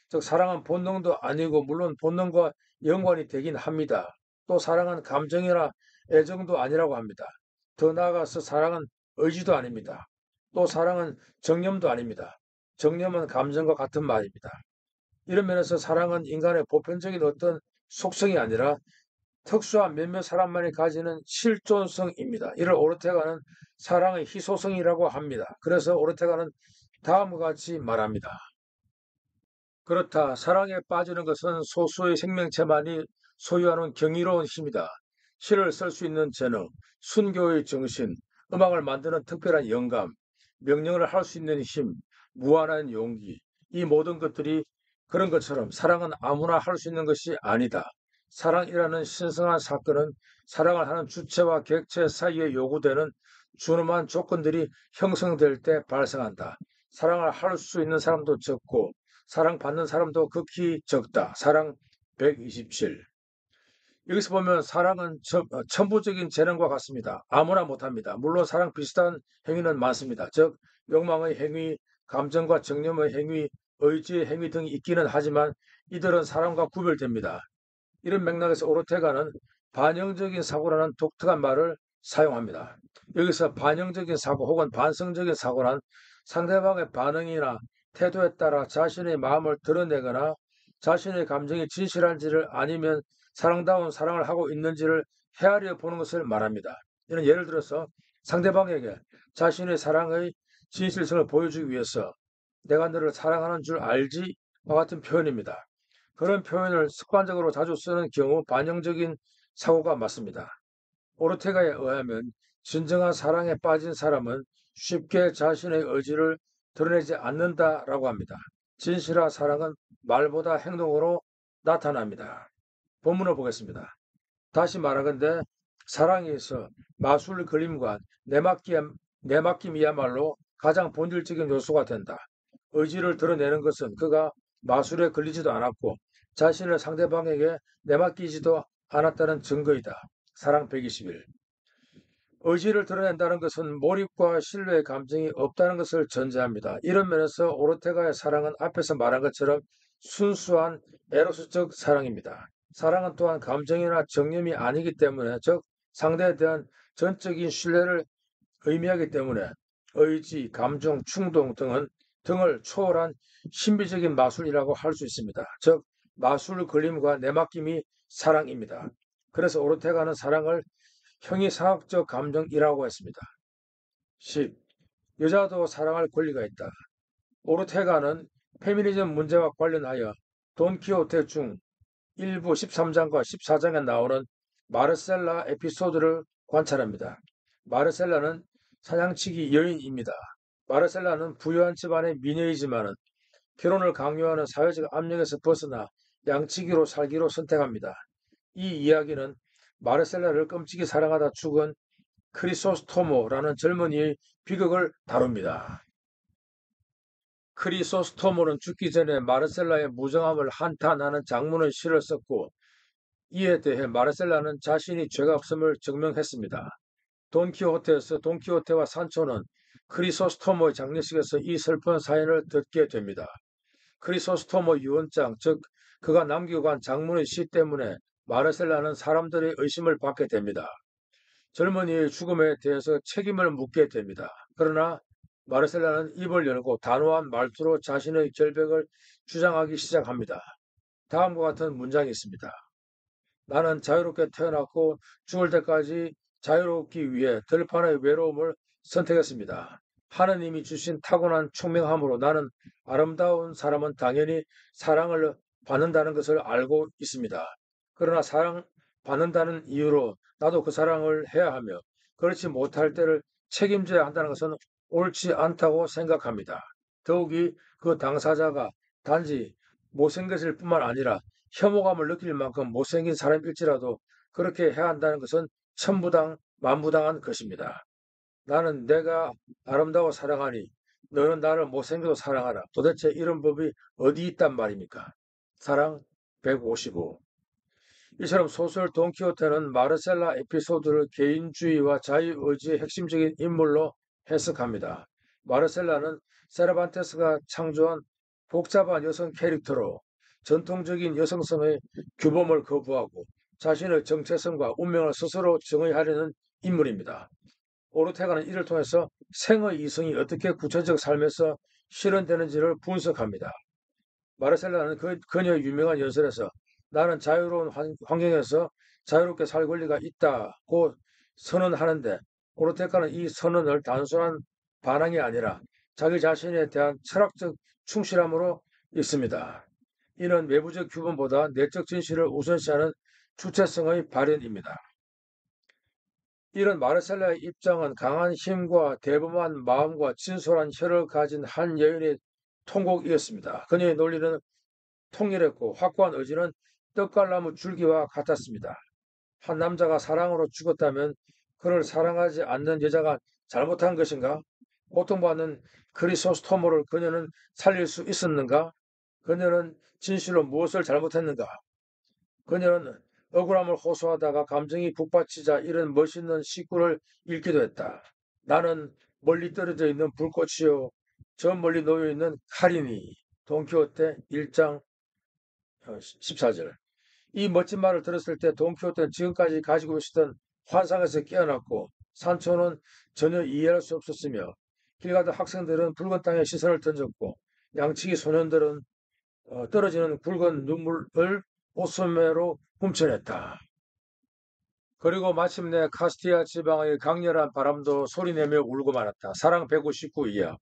즉, 사랑은 본능도 아니고 물론 본능과 연관이 되긴 합니다. 또 사랑은 감정이나 애정도 아니라고 합니다. 더 나아가서 사랑은 의지도 아닙니다. 또 사랑은 정념도 아닙니다. 정념은 감정과 같은 말입니다. 이런 면에서 사랑은 인간의 보편적인 어떤 속성이 아니라 특수한 몇몇 사람만이 가지는 실존성입니다. 이를 오르테가는 사랑의 희소성이라고 합니다. 그래서 오르테가는 다음과 같이 말합니다. 그렇다. 사랑에 빠지는 것은 소수의 생명체만이 소유하는 경이로운 힘이다. 시를 쓸 수 있는 재능, 순교의 정신, 음악을 만드는 특별한 영감, 명령을 할 수 있는 힘, 무한한 용기. 이 모든 것들이 그런 것처럼 사랑은 아무나 할 수 있는 것이 아니다. 사랑이라는 신성한 사건은 사랑을 하는 주체와 객체 사이에 요구되는 준엄한 조건들이 형성될 때 발생한다. 사랑을 할 수 있는 사람도 적고 사랑받는 사람도 극히 적다. 사랑 127. 여기서 보면 사랑은 천부적인 재능과 같습니다. 아무나 못합니다. 물론 사랑 비슷한 행위는 많습니다. 즉 욕망의 행위, 감정과 정념의 행위, 의지의 행위 등이 있기는 하지만 이들은 사랑과 구별됩니다. 이런 맥락에서 오르테가는 반영적인 사고라는 독특한 말을 사용합니다. 여기서 반영적인 사고 혹은 반성적인 사고란 상대방의 반응이나 태도에 따라 자신의 마음을 드러내거나 자신의 감정이 진실한지를 아니면 사랑다운 사랑을 하고 있는지를 헤아려 보는 것을 말합니다. 이는 예를 들어서 상대방에게 자신의 사랑의 진실성을 보여주기 위해서 내가 너를 사랑하는 줄 알지와 같은 표현입니다. 그런 표현을 습관적으로 자주 쓰는 경우 반영적인 사고가 맞습니다. 오르테가에 의하면 진정한 사랑에 빠진 사람은 쉽게 자신의 의지를 드러내지 않는다라고 합니다. 진실한 사랑은 말보다 행동으로 나타납니다. 본문을 보겠습니다. 다시 말하건대 사랑에 서 마술 그림과 내맡김이야말로 가장 본질적인 요소가 된다. 의지를 드러내는 것은 그가 마술에 걸리지도 않았고 자신을 상대방에게 내맡기지도 않았다는 증거이다. 사랑 121. 의지를 드러낸다는 것은 몰입과 신뢰의 감정이 없다는 것을 전제합니다. 이런 면에서 오르테가의 사랑은 앞에서 말한 것처럼 순수한 에로스적 사랑입니다. 사랑은 또한 감정이나 정념이 아니기 때문에, 즉 상대에 대한 전적인 신뢰를 의미하기 때문에 의지, 감정, 충동 등을 초월한 신비적인 마술이라고 할 수 있습니다. 즉 마술 그림과 내맡김이 사랑입니다. 그래서 오르테가는 사랑을 형이상학적 감정이라고 했습니다. 10. 여자도 사랑할 권리가 있다. 오르테가는 페미니즘 문제와 관련하여 돈키호테 중 일부 13장과 14장에 나오는 마르셀라 에피소드를 관찰합니다. 마르셀라는 사냥치기 여인입니다. 마르셀라는 부유한 집안의 미녀이지만 결혼을 강요하는 사회적 압력에서 벗어나 양치기로 살기로 선택합니다. 이 이야기는 마르셀라를 끔찍이 사랑하다 죽은 크리소스토모라는 젊은이의 비극을 다룹니다. 크리소스토모는 죽기 전에 마르셀라의 무정함을 한탄하는 장문의 시를 썼고 이에 대해 마르셀라는 자신이 죄가 없음을 증명했습니다. 돈키호테에서 돈키호테와 산초는 크리소스토모의 장례식에서 이 슬픈 사연을 듣게 됩니다. 크리소스토모 유언장, 즉 그가 남기고 간 장문의 시 때문에 마르셀라는 사람들의 의심을 받게 됩니다. 젊은이의 죽음에 대해서 책임을 묻게 됩니다. 그러나 마르셀라는 입을 열고 단호한 말투로 자신의 결백을 주장하기 시작합니다. 다음과 같은 문장이 있습니다. 나는 자유롭게 태어났고 죽을 때까지 자유롭기 위해 들판의 외로움을 선택했습니다. 하느님이 주신 타고난 총명함으로 나는 아름다운 사람은 당연히 사랑을 받는다는 것을 알고 있습니다. 그러나 사랑받는다는 이유로 나도 그 사랑을 해야 하며 그렇지 못할 때를 책임져야 한다는 것은 옳지 않다고 생각합니다. 더욱이 그 당사자가 단지 못생겼을 뿐만 아니라 혐오감을 느낄 만큼 못생긴 사람일지라도 그렇게 해야 한다는 것은 천부당 만부당한 것입니다. 나는 내가 아름다워 사랑하니 너는 나를 못생겨도 사랑하라. 도대체 이런 법이 어디 있단 말입니까? 사랑 155. 이처럼 소설 돈키호테는 마르셀라 에피소드를 개인주의와 자유의지의 핵심적인 인물로 해석합니다. 마르셀라는 세르반테스가 창조한 복잡한 여성 캐릭터로 전통적인 여성성의 규범을 거부하고 자신의 정체성과 운명을 스스로 정의하려는 인물입니다. 오르테가는 이를 통해서 생의 이성이 어떻게 구체적 삶에서 실현되는지를 분석합니다. 마르셀라는 그녀의 유명한 연설에서 나는 자유로운 환경에서 자유롭게 살 권리가 있다고 선언하는데 오르테카는 이 선언을 단순한 반항이 아니라 자기 자신에 대한 철학적 충실함으로 읽습니다. 이는 외부적 규범보다 내적 진실을 우선시하는 주체성의 발현입니다. 이런 마르셀라의 입장은 강한 힘과 대범한 마음과 진솔한 혀를 가진 한 여인의 통곡이었습니다. 그녀의 논리는 통일했고 확고한 의지는 떡갈나무 줄기와 같았습니다. 한 남자가 사랑으로 죽었다면 그를 사랑하지 않는 여자가 잘못한 것인가? 고통받는 크리소스토모를 그녀는 살릴 수 있었는가? 그녀는 진실로 무엇을 잘못했는가? 그녀는 억울함을 호소하다가 감정이 북받치자 이런 멋있는 시구를 읽기도 했다. 나는 멀리 떨어져 있는 불꽃이요. 저 멀리 놓여 있는 칼이니. 돈키호테 1장 14절. 이 멋진 말을 들었을 때 돈키호테는 지금까지 가지고 있었던 환상에서 깨어났고 산초는 전혀 이해할 수 없었으며 길 가던 학생들은 붉은 땅에 시선을 던졌고 양치기 소년들은 떨어지는 굵은 눈물을 옷소매로 훔쳐냈다. 그리고 마침내 카스티아 지방의 강렬한 바람도 소리내며 울고 말았다. 사랑 159 이하.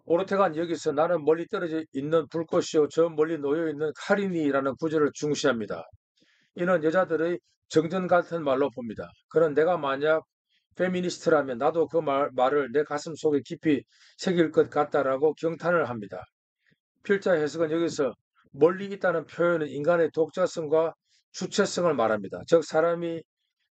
오르테가는 여기서 나는 멀리 떨어져 있는 불꽃이요 저 멀리 놓여 있는 칼이니라는 구절을 중시합니다. 이는 여자들의 정전 같은 말로 봅니다. 그는 내가 만약 페미니스트라면 나도 그 말을 내 가슴 속에 깊이 새길 것 같다라고 경탄을 합니다. 필자 해석은 여기서 멀리 있다는 표현은 인간의 독자성과 주체성을 말합니다. 즉 사람이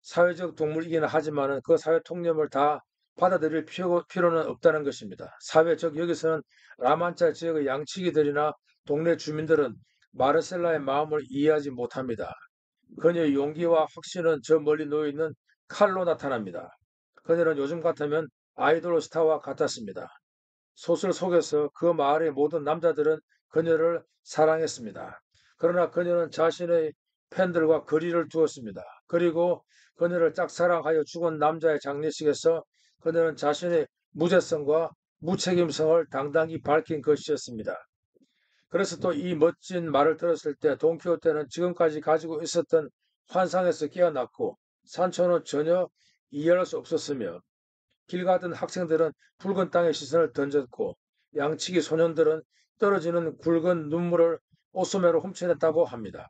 사회적 동물이기는 하지만 그 사회 통념을 다 받아들일 필요는 없다는 것입니다. 사회 즉 여기서는 라만차 지역의 양치기들이나 동네 주민들은 마르셀라의 마음을 이해하지 못합니다. 그녀의 용기와 확신은 저 멀리 놓여 있는 칼로 나타납니다. 그녀는 요즘 같으면 아이돌 스타와 같았습니다. 소설 속에서 그 마을의 모든 남자들은 그녀를 사랑했습니다. 그러나 그녀는 자신의 팬들과 거리를 두었습니다. 그리고 그녀를 짝사랑하여 죽은 남자의 장례식에서 그녀는 자신의 무죄성과 무책임성을 당당히 밝힌 것이었습니다. 그래서 또 이 멋진 말을 들었을 때 돈키호테는 지금까지 가지고 있었던 환상에서 깨어났고 산초는 전혀 이해할 수 없었으며 길 가던 학생들은 붉은 땅에 시선을 던졌고 양치기 소년들은 떨어지는 굵은 눈물을 옷소매로 훔쳐냈다고 합니다.